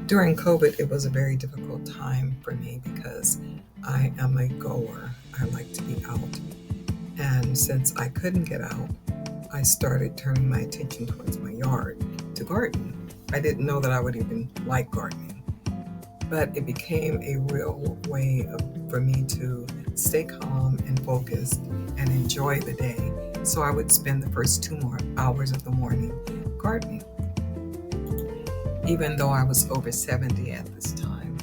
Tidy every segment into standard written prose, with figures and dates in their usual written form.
During COVID, it was a very difficult time for me because I am a goer. I like to be out. And since I couldn't get out, I started turning my attention towards my yard to garden. I didn't know that I would even like gardening, but it became a real way for me to stay calm and focused and enjoy the day. So I would spend the first 2 more hours of the morning gardening. Even though I was over 70 at this time,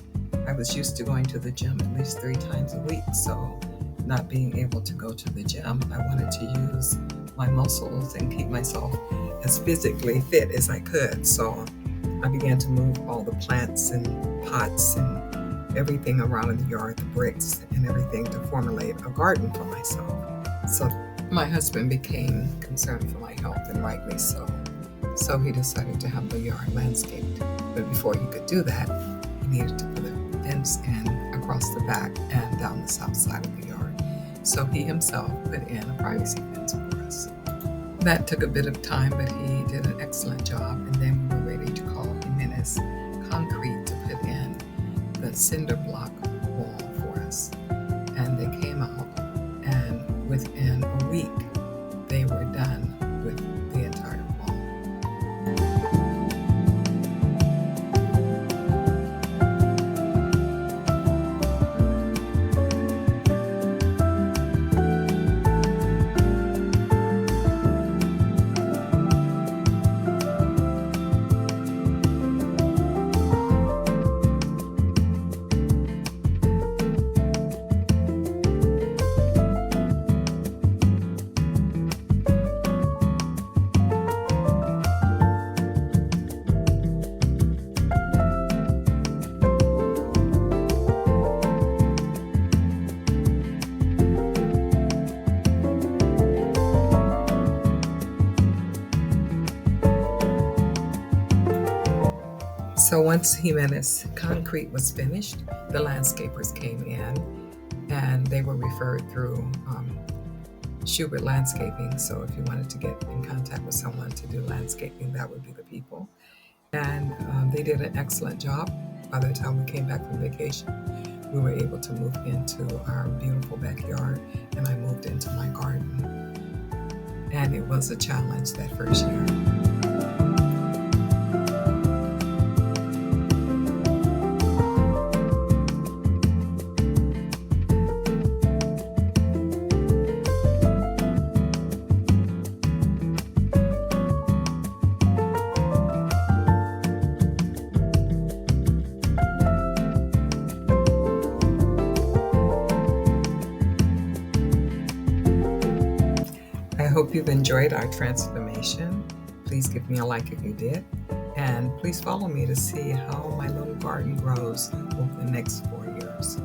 I was used to going to the gym at least 3 times a week. So not being able to go to the gym, I wanted to use my muscles and keep myself as physically fit as I could. So I began to move all the plants and pots and everything around in the yard, the bricks and everything, to formulate a garden for myself. So my husband became concerned for my health, and rightly so. So he decided to have the yard landscaped. But before he could do that, he needed to put a fence in across the back and down the south side of the yard. So he himself put in a privacy fence for us. That took a bit of time, but he did an excellent job. And then we were ready to call Jimenez Concrete to put in the cinder block wall for us. And they came out, and within a week, they were done with the entire wall. So once Jimenez Concrete was finished, the landscapers came in and they were referred through Schubert Landscaping. So if you wanted to get in contact with someone to do landscaping, that would be the people. And they did an excellent job. By the time we came back from vacation, we were able to move into our beautiful backyard, and I moved into my garden. And it was a challenge that first year. I hope you've enjoyed our transformation. Please give me a like if you did. And please follow me to see how my little garden grows over the next 4 years.